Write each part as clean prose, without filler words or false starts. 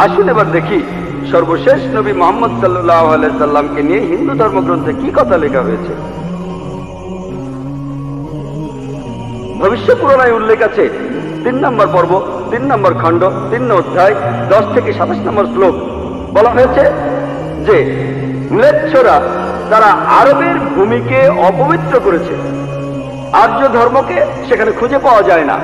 আসুন এবার দেখি সর্বশেষ নবী মুহাম্মদ সাল্লাল্লাহু আলাইহি সাল্লামকে নিয়ে হিন্দু ধর্মগ্রন্থে কি কথা লেখা হয়েছে। ভবিষ্য পুরাণায় উল্লেখ আছে 3 নম্বর পর্ব, 3 নম্বর খণ্ড, 3 অধ্যায়, 10 থেকে 27 নম্বর শ্লোক। বলা হয়েছে যে ম্লেচ্ছরা তারা আরবের ভূমিকে অপবিত্র করেছে, আর্য ধর্মকে সেখানে খুঁজে পাওয়া যায় না।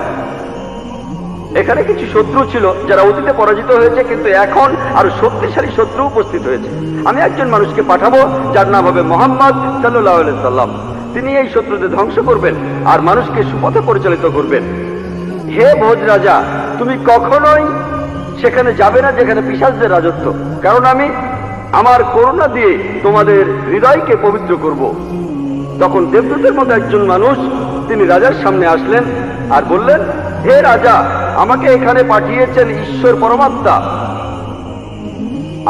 এখানে কিছু শত্রু ছিল যারা অতীতে পরাজিত হয়েছে, কিন্তু এখন আরো শক্তিশালী শত্রু উপস্থিত হয়েছে। আমি একজন মানুষকে পাঠাবো যার নাম হবে মুহাম্মদ সাল্লাল্লাহু আলাইহি সাল্লাম। তিনি এই শত্রুদের ধ্বংস করবেন আর মানুষকে সুপথে পরিচালিত করবেন। হে ভোজ রাজা, তুমি কখনোই সেখানে যাবে না যেখানে পিশাচদের রাজত্ব, কারণ আমি আমার করুণা দিয়ে তোমাদের হৃদয়কে পবিত্র করব। তখন দেবদূতের মতো একজন মানুষ তিনি রাজার সামনে আসলেন আর বললেন, হে রাজা, আমাকে এখানে পাঠিয়েছেন ঈশ্বর পরমাত্মা।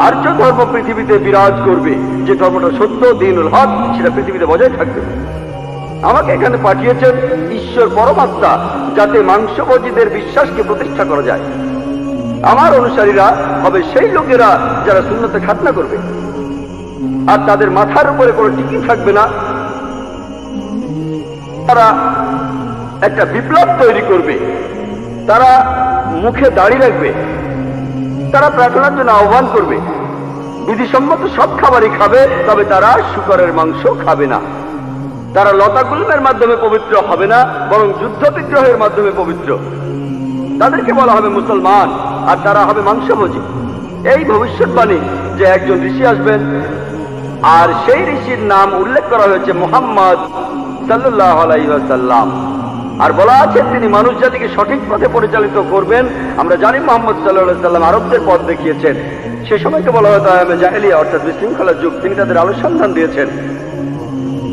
আর্য ধর্ম পৃথিবীতে বিরাজ করবে, যে ধর্মটা সত্য, দ্বীনুল হক, সেটা পৃথিবীতে বজায় থাকবে। আমাকে এখানে পাঠিয়েছেন ঈশ্বর পরমাত্মা, যাতে মাংসভোজীদের বিশ্বাসকে প্রতিষ্ঠা করা যায়। আমার অনুসারীরা হবে সেই লোকেরা যারা সুন্নতে খাতনা করবে, আর তাদের মাথার উপরে কোনো টিকি থাকবে না। তারা একটা বিপ্লব তৈরি করবে, তারা মুখে দাড়ি রাখবে, তারা প্রার্থনার জন্য আহ্বান করবে, বিধিসম্মত সব খাবারই খাবে, তবে তারা শূকরের মাংস খাবে না। তারা লতাগুল্মের মাধ্যমে পবিত্র হবে না, বরং যুদ্ধ বিগ্রহের মাধ্যমে পবিত্র। তাদেরকে বলা হবে মুসলমান, আর তারা হবে মাংসভোজী। এই ভবিষ্যৎবাণী যে একজন ঋষি আসবেন, আর সেই ঋষির নাম উল্লেখ করা হয়েছে মুহাম্মদ সাল্লাল্লাহু আলাইহি ওয়াসাল্লাম। আর বলা আছে তিনি মানুষ জাতিকে সঠিক পথে পরিচালিত করবেন। আমরা জানি মুহাম্মদ সাল্লাল্লাহু আলাইহি ওয়াসাল্লাম আরবদের পথ দেখিয়েছেন। সে সময়কে বলা হতো আয়ামে জাহেলিয়া, অর্থাৎ বিশৃঙ্খলার যুগ। তিনি তাদের আলো সন্ধান দিয়েছেন।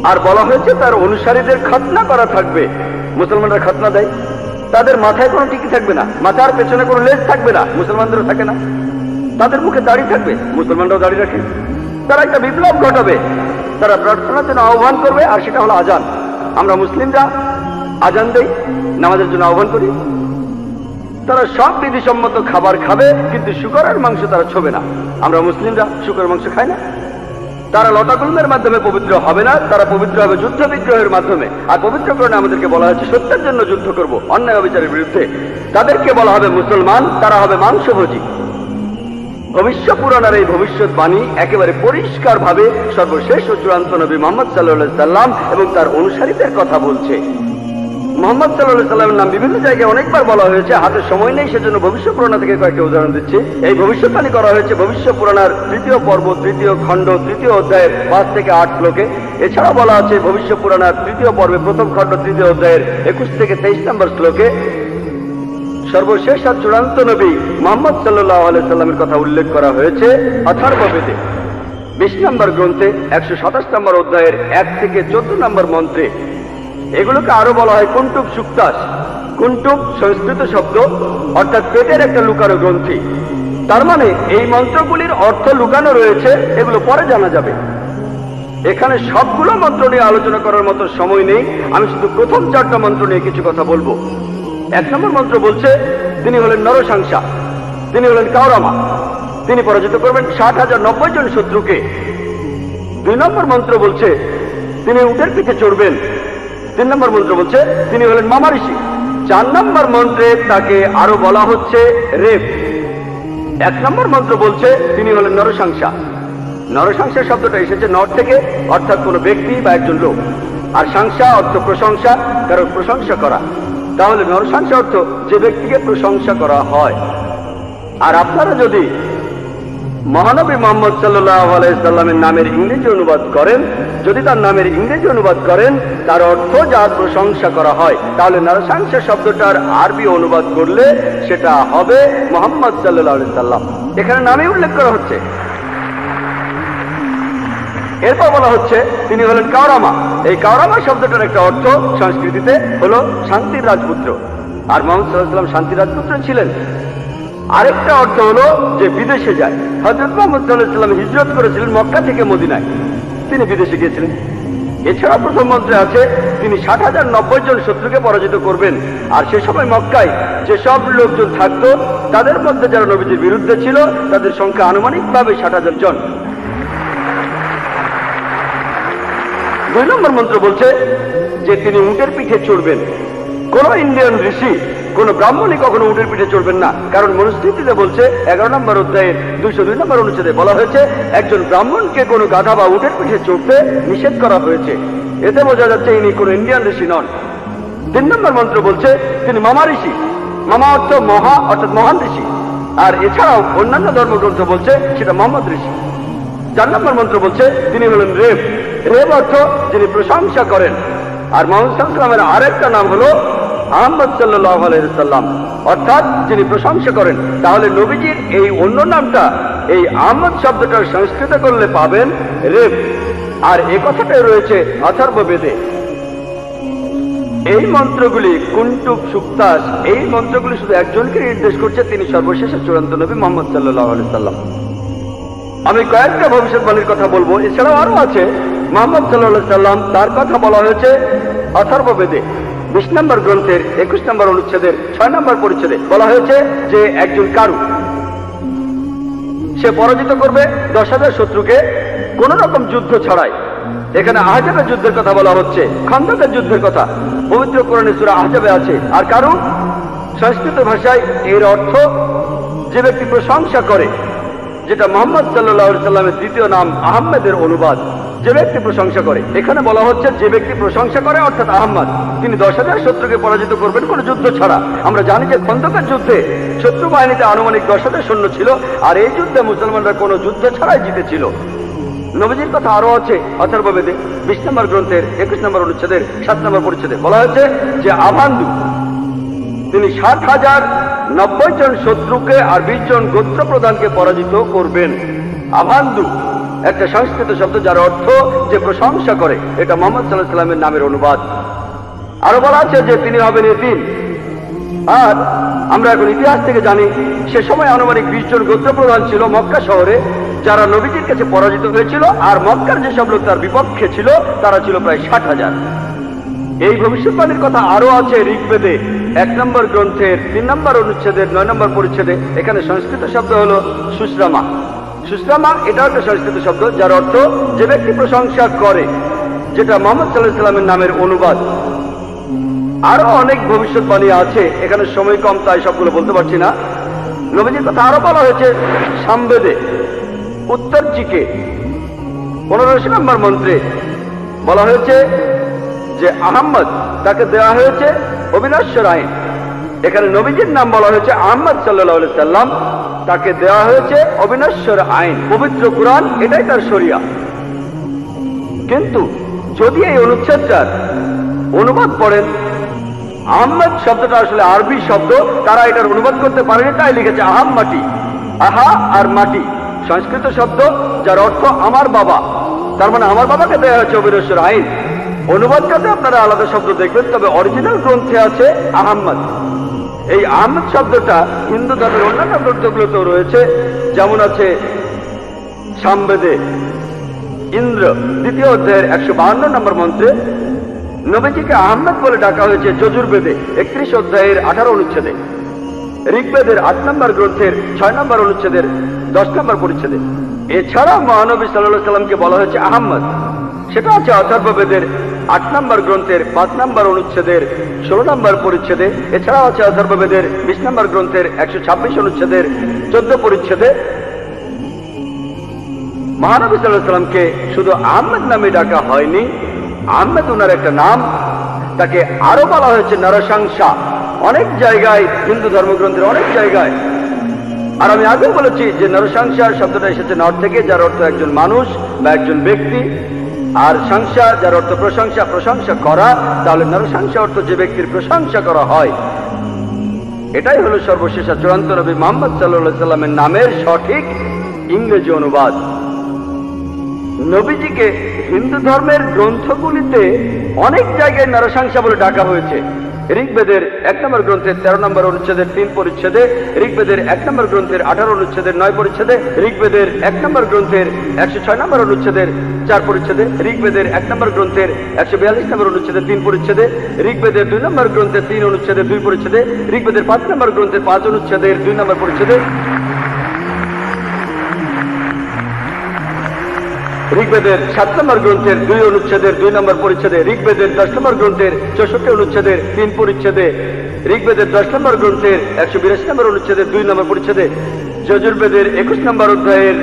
আর বলা হয়েছে তার অনুসারীদের খাতনা করা থাকবে। মুসলমানরা খাতনা দেয়, তাদের মাথায় কোনো টিকি থাকবে না, মাথার পেছনে কোনো লেজ থাকবে না, মুসলমানদেরও থাকে না। তাদের মুখে দাড়ি থাকবে, মুসলমানরাও দাড়ি রাখে। তারা একটা বিপ্লব ঘটাবে, তারা প্রার্থনার জন্য আহ্বান করবে, আর সেটা হলো আজান। আমরা মুসলিমরা আজান দেই, নামাজের জন্য আহ্বান করি। তারা সব বিধিসম্মত খাবার খাবে, কিন্তু শূকরের মাংস তারা ছোবে না। আমরা মুসলিমরা শূকরের মাংস খাই না। তারা লতাগুল্মের মাধ্যমে পবিত্র হবে না, তারা পবিত্র হবে যুদ্ধ বিগ্রহের মাধ্যমে। আর পবিত্রকরণে আমাদেরকে বলা হয়েছে সত্যের জন্য যুদ্ধ করব, অন্যায় অবিচারের বিরুদ্ধে। তাদেরকে বলা হবে মুসলমান, তারা হবে মাংসভোজী। ভবিষ্য পুরাণের এই ভবিষ্যৎবাণী একেবারে পরিষ্কার ভাবে সর্বশেষ ও চূড়ান্ত নবী মুহাম্মদ সাল্লাল্লাহু আলাইহি সাল্লাম এবং তার অনুসারীদের কথা বলছে। মুহাম্মদ সাল্লাল্লাহু আলাইহি সাল্লামের নাম বিভিন্ন জায়গায় অনেকবার বলা হয়েছে, হাতে সময় নেই, সেজন্য ভবিষ্য পুরাণ থেকে কয়েকটা উদাহরণ দিচ্ছি। এই ভবিষ্যৎবাণী করা হয়েছে ভবিষ্য পুরাণের 3য় পর্ব, 3য় খণ্ড, 3য় অধ্যায়ের 5 থেকে 8 শ্লোকে। এছাড়াও বলা আছে ভবিষ্য পুরাণের 3য় পর্বে 1ম খণ্ড, 3য় অধ্যায়ের 21 থেকে 23 নম্বর শ্লোকে। সর্বশেষ আর চূড়ান্ত নবী মুহাম্মদ সাল্লাল্লাহু আলাইহি সাল্লামের কথা উল্লেখ করা হয়েছে অথর্ববেদে 20 নম্বর গ্রন্থে 127 নম্বর অধ্যায়ের 1 থেকে 14 নম্বর মন্ত্রে। এগুলোকে আরো বলা হয় কুন্টুব সুক্তাস। কুন্টুব সংস্কৃত শব্দ, অর্থাৎ পেটের একটা লুকানো গ্রন্থি। তার মানে এই মন্ত্রগুলির অর্থ লুকানো রয়েছে, এগুলো পরে জানা যাবে। এখানে সবগুলো মন্ত্র নিয়ে আলোচনা করার মতো সময় নেই, আমি শুধু প্রথম 4টা মন্ত্র নিয়ে কিছু কথা বলবো। 1 নম্বর মন্ত্র বলছে তিনি হলেন নরসাংসা, তিনি হলেন কাওরামা, তিনি পরাজিত করবেন 60,090 জন শত্রুকে। 2 নম্বর মন্ত্র বলছে তিনি উটের পিঠে চড়বেন। 3 নম্বর মন্ত্র বলছে তিনি হলেন মামা ঋষি। 4 নম্বর মন্ত্রে তাকে আরো বলা হচ্ছে রেপ। 1 নম্বর মন্ত্র বলছে তিনি হলেন নরসাংসা। নরসাংসা শব্দটা এসেছে নর থেকে, অর্থাৎ কোনো ব্যক্তি বা একজন লোক। আর সাংসা অর্থ প্রশংসা, কারণ প্রশংসা করা। তাহলে নরসাংসা অর্থ যে ব্যক্তিকে প্রশংসা করা হয়। আর আপনারা যদি মহানবী মুহাম্মদ সাল্লাল্লাহু আলাইহি সাল্লামের নামের ইংরেজি অনুবাদ করেন, যদি তার নামের ইংরেজি অনুবাদ করেন তার অর্থ যার প্রশংসা করা হয়, তাহলে নরসাংসা শব্দটার আরবি অনুবাদ করলে সেটা হবে মুহাম্মদ সাল্লাল্লাহু আলাইহি সাল্লাম। এখানে নামে উল্লেখ করা হচ্ছে। এরপর বলা হচ্ছে তিনি হলেন কাওরামা। এই কাওরামা শব্দটার একটা অর্থ সংস্কৃতিতে হলো শান্তির রাজপুত্র। আর মুহাম্মদ সাল্লাল্লাহু আলাইহি সাল্লাম শান্তির রাজপুত্র ছিলেন। আরেকটা অর্থ হলো যে বিদেশে যায়। হযরত মুহাম্মদ সাল্লাল্লাহু আলাইহি সাল্লাম হিজরত করেছিলেন মক্কা থেকে মদিনায়, তিনি বিদেশে গিয়েছিলেন। এছাড়া প্রথম মন্ত্রে আছে তিনি 60,090 জন শত্রুকে পরাজিত করবেন। আর সে সময় মক্কায় যেসব লোকজন থাকতো তাদের মধ্যে যারা নবীজির বিরুদ্ধে ছিল তাদের সংখ্যা আনুমানিকভাবে 60,000 জন। 2 নম্বর মন্ত্র বলছে যে তিনি উটের পিঠে চড়বেন। কোন ইন্ডিয়ান ঋষি, কোন ব্রাহ্মণই কখনো উটের পিঠে চড়বেন না, কারণ মনুস্মৃতিতে বলছে 11 নম্বর অধ্যায়ের 202 নম্বর অনুচ্ছেদে বলা হয়েছে একজন ব্রাহ্মণকে কোনো গাধা বা উটের পিঠে চড়তে নিষেধ করা হয়েছে। এতে বোঝা যাচ্ছে ইনি কোন ইন্ডিয়ান ঋষি নন। 3 নম্বর মন্ত্র বলছে তিনি মামা ঋষি। মামা অর্থ মহা, অর্থাৎ মহান ঋষি। আর এছাড়াও অন্যান্য ধর্মগ্রন্থ বলছে সেটা মোহাম্মদ ঋষি। 4 নম্বর মন্ত্র বলছে তিনি হলেন রেব। রেব অর্থ যিনি প্রশংসা করেন। আর মোহাম্মদ সাল্লাল্লাহু আলাইহি ওয়াসাল্লামের আরেকটা নাম হলো আহমদ সাল্লাল্লাহু আলাইহি ওয়াসাল্লাম, অর্থাৎ যিনি প্রশংসা করেন। তাহলে নবীজির এই অন্য নামটা এই আহমদ শব্দটার সংস্কৃত করলে পাবেন রেব। আর এই কথাটাই রয়েছে অথর্ব বেদে। এই মন্ত্রগুলি কুন্টুব সুক্তাস, এই মন্ত্রগুলি শুধু একজনকে নির্দেশ করছে, তিনি সর্বশেষ চূড়ান্ত নবী মোহাম্মদ সাল্লাল্লাহু আলাইহি ওয়াসাল্লাম। আমি কয়েকটা ভবিষ্যৎবাণীর কথা বলবো, এছাড়াও আরো আছে। মোহাম্মদ সাল্লাল্লাহু আলাইহি ওয়াসাল্লাম তার কথা বলা হয়েছে অথর্ব বেদে 20 নম্বর গ্রন্থের 21 নম্বর অনুচ্ছেদের 6 নম্বর পরিচ্ছেদে বলা হয়েছে যে একজন কারু, সে পরাজিত করবে 10,000 শত্রুকে কোন রকম যুদ্ধ ছাড়াই। এখানে আহজাবের যুদ্ধের কথা বলা হচ্ছে, খন্দকের যুদ্ধের কথা পবিত্র কোরআনে সূরা আহজাবে আছে। আর কারু সংস্কৃত ভাষায় এর অর্থ যে ব্যক্তি প্রশংসা করে, যেটা মোহাম্মদ সাল্লাল্লাহু আলাইহি ওয়াসাল্লামের দ্বিতীয় নাম আহমেদের অনুবাদ। যে ব্যক্তি প্রশংসা করে, এখানে বলা হচ্ছে যে ব্যক্তি প্রশংসা করে অর্থাৎ আহমদ, তিনি 10,000 শত্রুকে পরাজিত করবেন কোনো যুদ্ধ ছাড়া। আমরা জানি যে খন্দকের যুদ্ধে শত্রু বাহিনীতে আনুমানিক 10,000 সৈন্য ছিল, আর এই যুদ্ধে মুসলমানরা কোনো যুদ্ধ ছাড়াই জিতেছিল। নবীজির কথা আরো আছে অথর্ব বেদে 20 নম্বর গ্রন্থের 21 নম্বর অনুচ্ছেদের 7 নম্বর পরিচ্ছেদে বলা হয়েছে যে আভান্দু তিনি 60,090 জন শত্রুকে আর 20 জন গোত্র প্রধানকে পরাজিত করবেন। আভান্দু একটা সংস্কৃত শব্দ যার অর্থ যে প্রশংসা করে, এটা মুহাম্মদ সাল্লাল্লাহু আলাইহি ওয়াসাল্লামের নামের অনুবাদ। আরো বলা আছে যে তিনি হবেন এতিম। আর আমরা এখন ইতিহাস থেকে জানি সে সময় আনুমানিক 20 জন গোত্র প্রধান ছিল মক্কা শহরে, যারা নবীজির কাছে পরাজিত হয়েছিল। আর মক্কার যেসব লোক তার বিপক্ষে ছিল তারা ছিল প্রায় 60,000। এই ভবিষ্যৎবাণীর কথা আরো আছে ঋগ্বেদে 1 নম্বর গ্রন্থের 3 নম্বর অনুচ্ছেদের 9 নম্বর পরিচ্ছেদে। এখানে সংস্কৃত শব্দ হলো সুশ্রামা। সুশ্রামা এটা একটা সংস্কৃত শব্দ যার অর্থ যে ব্যক্তি প্রশংসা করে, যেটা মুহাম্মদ সাল্লাল্লাহু আলাইহি ওয়াসাল্লামের নামের অনুবাদ। আরো অনেক ভবিষ্যৎবাণী আছে, এখানে সময় কম তাই সবগুলো বলতে পারছি না। নবীজির কথা আরো বলা হয়েছে সামবেদে উত্তরজিকে 15 নম্বর মন্ত্রে বলা হয়েছে যে আহমদ তাকে দেওয়া হয়েছে অবিনশ্বর আইন। এখানে নবীজির নাম বলা হয়েছে আহমদ সাল্লাল্লাহু আলাইহি ওয়াসাল্লাম, তাকে দেওয়া হয়েছে অবিনশ্বর আইন। পবিত্র কুরআন এটাই তার শরিয়া। কিন্তু যদি এই অনুচ্ছেদটার অনুবাদ পড়েন, আহমদ শব্দটা আসলে আরবি শব্দ, তারা এটার অনুবাদ করতে পারেনি, তাই লিখেছে আহাম মাটি। আহা আর মাটি সংস্কৃত শব্দ যার অর্থ আমার বাবা, তার মানে আমার বাবাকে দেওয়া হয়েছে অবিনশ্বর আইন। অনুবাদটাতে আপনারা আলাদা শব্দ দেখবেন, তবে অরিজিনাল গ্রন্থে আছে আহমদ। এই আহমদ শব্দটা হিন্দু ধর্মের অন্যান্য গ্রন্থগুলোতেও রয়েছে, যেমন আছে সামবেদে ইন্দ্র 2য় অধ্যায়ের 152 নম্বর মন্ত্রে নবীজিকে আহমদ বলে ডাকা হয়েছে যজুর্বেদে 31 অধ্যায়ের 18 অনুচ্ছেদে, ঋগ্বেদের 8 নম্বর গ্রন্থের 6 নম্বর অনুচ্ছেদের 10 নম্বর পরিচ্ছেদে। এছাড়া মহানবী সাল্লাল্লাহু আলাইহি ওয়াসাল্লামকে বলা হয়েছে আহমদ, সেটা আছে অথর্ববেদের 8 নম্বর গ্রন্থের 5 নম্বর অনুচ্ছেদের 16 নম্বর পরিচ্ছেদে। এছাড়াও আছে অথর্ববেদের 20 নম্বর গ্রন্থের 126 অনুচ্ছেদের 14 পরিচ্ছেদে। মহানবী সাল্লাল্লাহু আলাইহি ওয়াসাল্লামকে শুধু আহমদ নামে ডাকা হয়নি, আহমদ ওনার একটা নাম, তাকে আরো বলা হয়েছে নরসংসা অনেক জায়গায়, হিন্দু ধর্মগ্রন্থের অনেক জায়গায়। আর আমি আগেও বলেছি যে নরসংসা শব্দটা এসেছে নর থেকে, যার অর্থ একজন মানুষ বা একজন ব্যক্তি। আর সংসা যার অর্থ প্রশংসা, প্রশংসা করা। তাহলে নরসংসা অর্থ যে ব্যক্তির প্রশংসা করা হয়। এটাই হলো সর্বশেষ চূড়ান্ত নবী মুহাম্মদ সাল্লাল্লাহু আলাইহি ওয়াসাল্লামের নামের সঠিক ইংরেজি অনুবাদ। নবীজিকে হিন্দু ধর্মের গ্রন্থগুলিতে অনেক জায়গায় নরসংসা বলে ডাকা হয়েছে, ঋগ্বেদের 1 নম্বর গ্রন্থের 13 নম্বর অনুচ্ছেদের 3 পরিচ্ছেদে, ঋগ্বেদের 1 নম্বর গ্রন্থের 18 অনুচ্ছেদের 9 পরিচ্ছেদে, ঋগ্বেদের 1 নম্বর গ্রন্থের 106 নম্বর অনুচ্ছেদের 4 পরিচ্ছেদে, ঋগ্বেদের 1 নম্বর গ্রন্থের 142 নম্বর অনুচ্ছেদের 3 পরিচ্ছেদে, ঋগ্বেদের 2 নম্বর গ্রন্থের 3 অনুচ্ছেদের 2 পরিচ্ছেদে, ঋগ্বেদের 5 নম্বর গ্রন্থের 5 অনুচ্ছেদের 2 নম্বর পরিচ্ছেদে, ঋগ্বেদের 7 নম্বর গ্রন্থের 2 অনুচ্ছেদের 2 নম্বর পরিচ্ছেদে, ঋগ্বেদের 10 নম্বর গ্রন্থের 64 অনুচ্ছেদের 3 পরিচ্ছেদে, ঋগ্বেদের 10 নম্বর গ্রন্থের 182 নম্বর অনুচ্ছেদের 2 নম্বর পরিচ্ছেদে, যজুর্বেদের 21 নম্বর অধ্যায়ের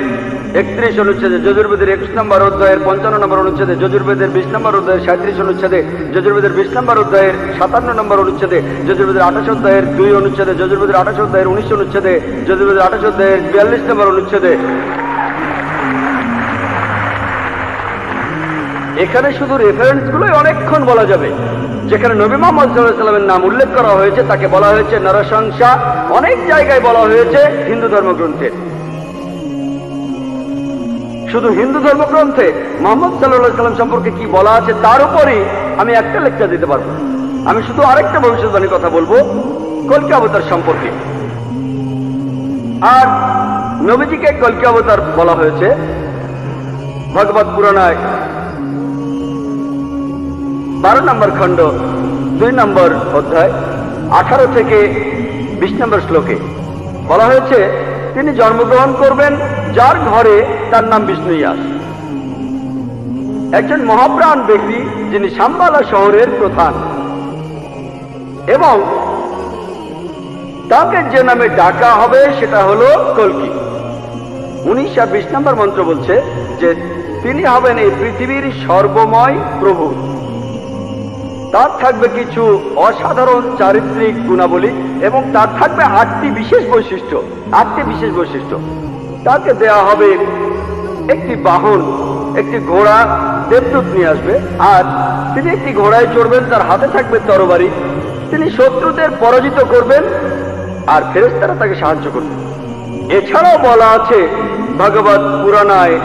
31 অনুচ্ছেদে, যজুর্বেদের 21 নম্বর অধ্যায়ের 55 নম্বর অনুচ্ছেদে, যজুর্বেদের 20 নম্বর অধ্যায়ের 37 অনুচ্ছেদে, যজুর্বেদের 20 নম্বর অধ্যায়ের 57 নম্বর অনুচ্ছেদে, যজুর্বেদের 28 অধ্যায়ের 2 অনুচ্ছেদে, যজুর্বেদের 28 অধ্যায়ের 19 অনুচ্ছেদে, যজুর্বেদের 28 অধ্যায়ের 42 নম্বর অনুচ্ছেদে। এখানে শুধু রেফারেন্সগুলোই অনেকক্ষণ বলা যাবে। যেখানে নবী মুহাম্মদ সাল্লাল্লাহু আলাইহি ওয়াসাল্লামের নাম উল্লেখ করা হয়েছে তাকে বলা হয়েছে নরশংসা, অনেক জায়গায় বলা হয়েছে হিন্দু ধর্মগ্রন্থে। শুধু হিন্দু ধর্মগ্রন্থে মুহাম্মদ সাল্লাল্লাহু আলাইহি ওয়াসাল্লাম সম্পর্কে কি বলা আছে তার উপরই আমি একটা লেকচার দিতে পারবো। আমি শুধু আরেকটা ভবিষ্যৎবাণীর কথা বলবো কল্কি অবতার সম্পর্কে। আর নবীজিকে কল্কি অবতার বলা হয়েছে ভগবত পুরাণায় 12 নম্বর খণ্ড 2 নম্বর অধ্যায় 18 থেকে 20 নম্বর শ্লোকে বলা হয়েছে তিনি জন্মগ্রহণ করবেন যার ঘরে তার নাম বিষ্ণু ইয়াস, একজন মহাপ্রাণ ব্যক্তি যিনি শাম্বালা শহরের প্রধান, এবং তাকে যে নামে ডাকা হবে সেটা হলো কল্কি। 19 আর 20 নম্বর মন্ত্র বলছে যে তিনি হবেন এই পৃথিবীর সর্বময় প্রভু। তার থাকবে কিছু অসাধারণ চারিত্রিক গুণাবলী এবং তার থাকবে 8টি বিশেষ বৈশিষ্ট্য। তাকে দেয়া হবে একটি বাহন, একটি ঘোড়া, দেবদূত নিয়ে আসবে, আর তিনি একটি ঘোড়ায় চড়বেন, তার হাতে থাকবে তরবারি, তিনি শত্রুদের পরাজিত করবেন আর ফেরেশতারা তাকে সাহায্য করবে। এছাড়াও বলা আছে ভগবত পুরাণায়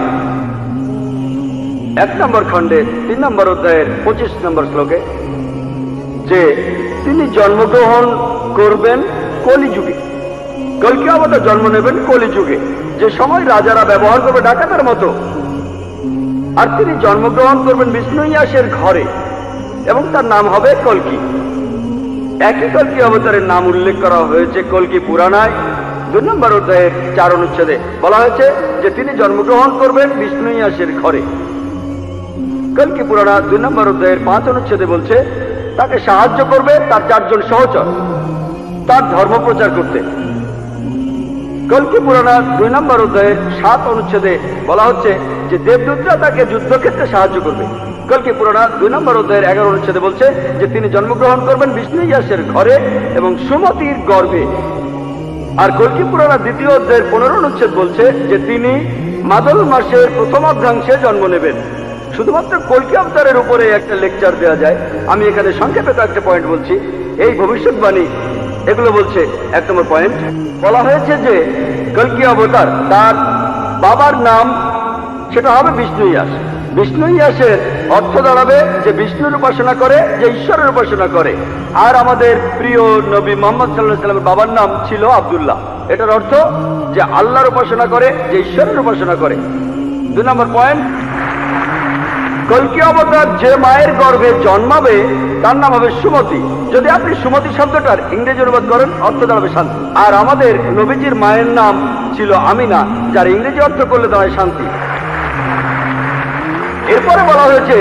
1 নম্বর খণ্ডে 3 নম্বর অধ্যায়ের 25 নম্বর শ্লোকে যে তিনি জন্মগ্রহণ করবেন কলিযুগে। কল্কি অবতার জন্ম নেবেন কলিযুগে, যে সময় রাজারা ব্যবহার করবে ডাকাতের মতো। আর তিনি জন্মগ্রহণ করবেন বিষ্ণু ইয়াসের ঘরে এবং তার নাম হবে কল্কি। একই কল্কি অবতারের নাম উল্লেখ করা হয়েছে কল্কি পুরাণায় 2 নম্বর অধ্যায়ের 4 অনুচ্ছেদে। বলা হয়েছে যে তিনি জন্মগ্রহণ করবেন বিষ্ণু ইয়াসের ঘরে। কল্কি পুরাণা 2 নম্বর অধ্যায়ের 5 অনুচ্ছেদে বলছে তাকে সাহায্য করবে তার 4 জন সহচর তার ধর্ম প্রচার করতে। কল্কি পুরাণা 2 নম্বর অধ্যায়ের 7 অনুচ্ছেদে বলা হচ্ছে যে দেবদূতরা তাকে যুদ্ধক্ষেত্রে সাহায্য করবে। কল্কি পুরাণা 2 নম্বর অধ্যায়ের 11 অনুচ্ছেদে বলছে যে তিনি জন্মগ্রহণ করবেন বিষ্ণু ইয়াসের ঘরে এবং সুমতির গর্ভে। আর কল্কি পুরাণা 2য় অধ্যায়ের 15 অনুচ্ছেদ বলছে যে তিনি মাদল মাসের প্রথম অর্ধাংশে জন্ম নেবেন। শুধুমাত্র কল্কি অবতারের উপরে একটা লেকচার দেওয়া যায়। আমি এখানে সংক্ষেপে একটা পয়েন্ট বলছি। এই ভবিষ্যৎবাণী এগুলো বলছে 1 নম্বর পয়েন্ট, বলা হয়েছে যে কল্কি অবতার তার বাবার নাম সেটা হবে বিষ্ণু ইয়াস। বিষ্ণু ইয়াসের অর্থ দাঁড়াবে যে বিষ্ণুর উপাসনা করে, যে ঈশ্বরের উপাসনা করে। আর আমাদের প্রিয় নবী মুহাম্মদ সাল্লাল্লাহু আলাইহি ওয়াসাল্লামের বাবার নাম ছিল আব্দুল্লাহ। এটার অর্থ যে আল্লাহর উপাসনা করে, যে ঈশ্বরের উপাসনা করে। 2 নম্বর পয়েন্ট, কল্কি অবতার যে মায়ের গর্ভে জন্মাবে তার নাম হবে সুমতি। যদি আপনি সুমতি শব্দটার ইংরেজি অনুবাদ করেন অর্থ দাঁড়াবে শান্তি। আর আমাদের নবীজির মায়ের নাম ছিল আমিনা, যার ইংরেজি অর্থ করলে দাঁড়ায় শান্তি। এরপরে বলা হয়েছে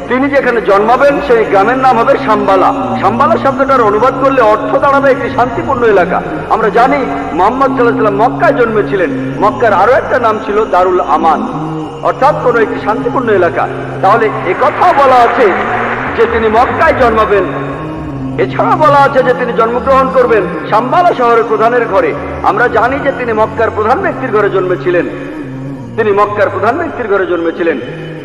তিনি যেখানে জন্মাবেন সেই গ্রামের নাম হবে শাম্বালা। শাম্বালা শব্দটার অনুবাদ করলে অর্থ দাঁড়াবে একটি শান্তিপূর্ণ এলাকা। আমরা জানি মুহাম্মদ সাল্লাল্লাহু আলাইহি ওয়াসাল্লাম মক্কায় জন্মেছিলেন। মক্কার আরো একটা নাম ছিল দারুল আমান, অর্থাৎ কোন একটি শান্তিপূর্ণ এলাকা। তাহলে একথাও বলা আছে যে তিনি মক্কায় জন্মাবেন। এছাড়া বলা আছে যে তিনি জন্মগ্রহণ করবেন শাম্বালা শহরের প্রধানের ঘরে। আমরা জানি যে তিনি মক্কার প্রধান ব্যক্তির ঘরে জন্মেছিলেন।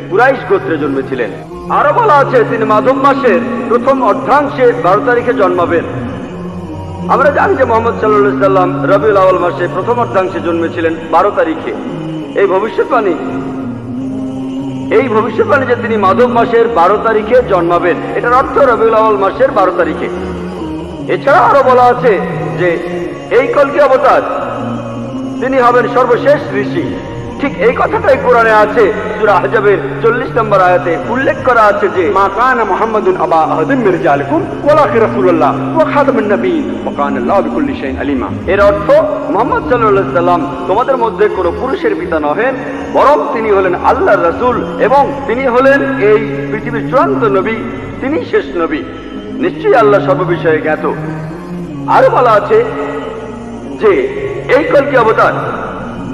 কুরাইশ গোত্রে জন্মেছিলেন। আরো বলা আছে তিনি মাধব মাসের প্রথম অর্ধাংশে 12 তারিখে জন্মাবেন। আমরা জানি যে মুহাম্মদ সাল্লাল্লাহু আলাইহি ওয়াসাল্লাম রবিউল আউয়াল মাসে প্রথম অর্ধাংশে জন্মেছিলেন 12 তারিখে। এই ভবিষ্যৎবাণী যে তিনি মাধব মাসের 12 তারিখে জন্মাবেন, এটার অর্থ রবিউল আউয়াল মাসের 12 তারিখে। এছাড়া আরো বলা আছে যে এই কলকি অবতার তিনি হবেন সর্বশেষ ঋষি। ঠিক এই কথাটাই কোরআনে আছে। সূরা আহজাবের 40 নম্বর আয়াতে উল্লেখ করা আছে যে মা কানা মুহাম্মাদুন আবা আহাদিন মির রিজালিকুম ওয়ালাকিন রাসূলুল্লাহ ওয়া খাতামুন নবিয়্যিন ওয়া কানা আল্লাহু বিকুল্লি শাইইন আলিমা। এর অর্থ মুহাম্মদ সাল্লাল্লাহু আলাইহি সাল্লাম তোমাদের মধ্যে কোনো পুরুষের পিতা নহেন, বরং তিনি হলেন আল্লাহর রাসূল এবং তিনি হলেন এই পৃথিবীর চূড়ান্ত নবী, তিনি শেষ নবী। নিশ্চয়ই আল্লাহ সর্ববিষয়ে জ্ঞাত। আরো বলা আছে যে এই কলকি অবতার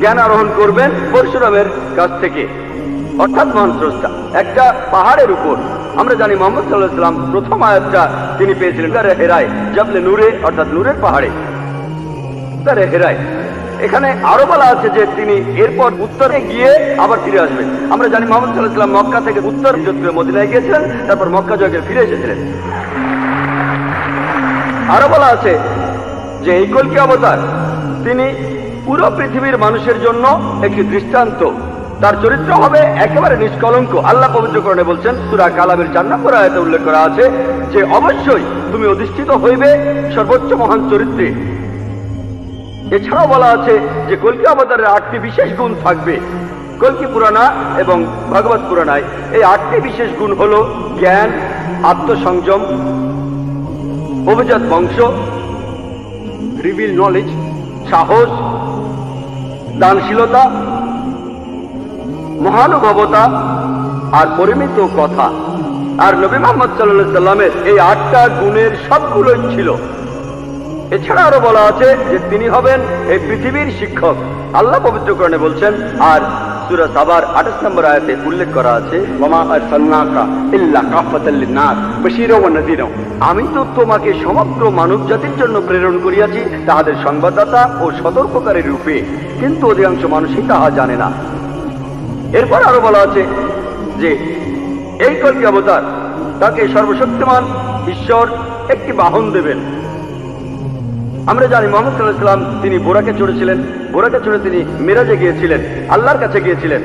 জ্ঞান আরোহণ করবেন পরশুরামের কাছ থেকে, অর্থাৎ মহান স্রষ্টা একটা পাহাড়ের উপর। আমরা জানি মুহাম্মদ সাল্লাল্লাহু আলাইহি সাল্লাম প্রথম আয়াতটা তিনি পেয়েছিলেন গারে হেরায়, জাবলে নূরে, অর্থাৎ নূরের পাহাড়ে, গারে হেরায়। এখানে আরো বলা আছে যে তিনি এরপর উত্তরে গিয়ে আবার ফিরে আসবেন। আমরা জানি মুহাম্মদ সাল্লাল্লাহু আলাইহি সাল্লাম মক্কা থেকে উত্তর হিজরত করে মদিনায় গিয়েছিলেন, তারপর মক্কা জয় করে ফিরে এসেছিলেন। আরো বলা আছে যে এই কলকি অবতার তিনি পুরো পৃথিবীর মানুষের জন্য একটি দৃষ্টান্ত। তার চরিত্র হবে একেবারে নিষ্কলঙ্ক। আল্লাহ পবিত্রকরণে বলছেন, সূরা কালামের 4 নম্বর আয়াতে উল্লেখ করা আছে যে অবশ্যই তুমি অধিষ্ঠিত হইবে সর্বোচ্চ মহান চরিত্রে। এছাড়াও বলা আছে যে কলকি অবতারের 8টি বিশেষ গুণ থাকবে। কলকি পুরাণা এবং ভাগবত পুরাণায় এই 8টি বিশেষ গুণ হল জ্ঞান, আত্মসংযম, অভিজাত বংশ, রিভিল নলেজ, সাহস, দানশীলতা, মহানুভবতা আর পরিমিত কথা। আর নবী মুহাম্মদ সাল্লাল্লাহু আলাইহি সাল্লামের এই 8টা গুণের সবগুলোই ছিল। এছাড়া আরো বলা আছে যে তিনি হবেন এই পৃথিবীর শিক্ষক। আল্লাহ পবিত্রকরণে বলছেন, আর সূরা সাবার 28 নম্বর আয়াতে উল্লেখ করা আছে, ওয়া মা আরসালনাকা ইল্লা কাফাতাল লিন-নাস বাশীরা ওয়া নাযীরা। আমি তো তোমাকে সমগ্র মানব জাতির জন্য প্রেরণ করিয়াছি তাহাদের সংবাদদাতা ও সতর্ককারী রূপে, কিন্তু অধিকাংশ মানুষই তাহা জানে না। এরপর আরো বলা আছে যে এই কলকি অবতার তাকে সর্বশক্তিমান ঈশ্বর একটি বাহন দেবেন। আমরা জানি মুহাম্মদ সাল্লাল্লাহু আলাইহি সাল্লাম তিনি বোরাকে চড়েছিলেন, বোরাকে চড়ে তিনি মিরাজে গিয়েছিলেন, আল্লাহর কাছে গিয়েছিলেন।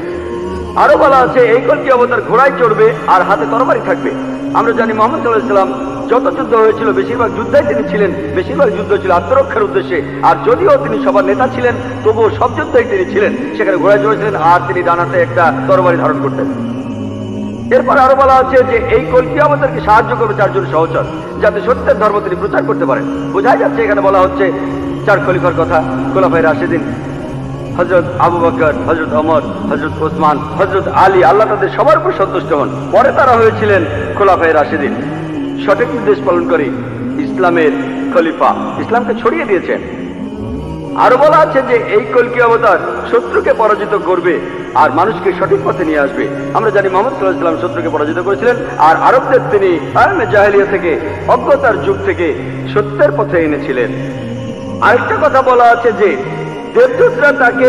আরো বলা আছে এই কলকি অবতার ঘোড়ায় চড়বে আর হাতে তরবারি থাকবে। আমরা জানি মুহাম্মদ সাল্লাল্লাহু আলাইহি সাল্লাম যত যুদ্ধ হয়েছিল বেশিরভাগ যুদ্ধই তিনি ছিলেন, বেশিরভাগ যুদ্ধ ছিল আত্মরক্ষার উদ্দেশ্যে। আর যদিও তিনি সবার নেতা ছিলেন, তবুও সব যুদ্ধই তিনি ছিলেন, সেখানে ঘোড়ায় চড়েছিলেন আর তিনি ডানাতে একটা তরবারি ধারণ করতেন। এরপর আরো বলা আছে যে এই কলকি অবতারকে সাহায্য করবে 4 জন সহচর, যাতে সত্যের ধর্ম তিনি প্রচার করতে পারেন। বোঝাই যাচ্ছে এখানে বলা হচ্ছে 4 খলিফার কথা, খোলাফায়ে রাশিদিন, হযরত আবু বকর, হযরত ওমর, হযরত ওসমান, হযরত আলী, আল্লাহ তাদের সবার উপর সন্তুষ্ট হন। পরে তারা হয়েছিলেন খোলাফায়ে রাশিদিন, সঠিক নির্দেশ পালনকারী ইসলামের খলিফা, ইসলামকে ছড়িয়ে দিয়েছেন। আরো বলা আছে যে এই কলকি অবতার শত্রুকে পরাজিত করবে আর মানুষকে সঠিক পথে নিয়ে আসবে। আমরা জানি মুহাম্মদ সাল্লাল্লাহু আলাইহি ওয়াসাল্লাম শত্রুকে পরাজিত করেছিলেন আর আরবদের তিনি আয়ামে জাহেলিয়া থেকে, অজ্ঞতার যুগ থেকে সত্যের পথে এনেছিলেন। আরেকটা কথা বলা আছে যে দেবদূতরা তাকে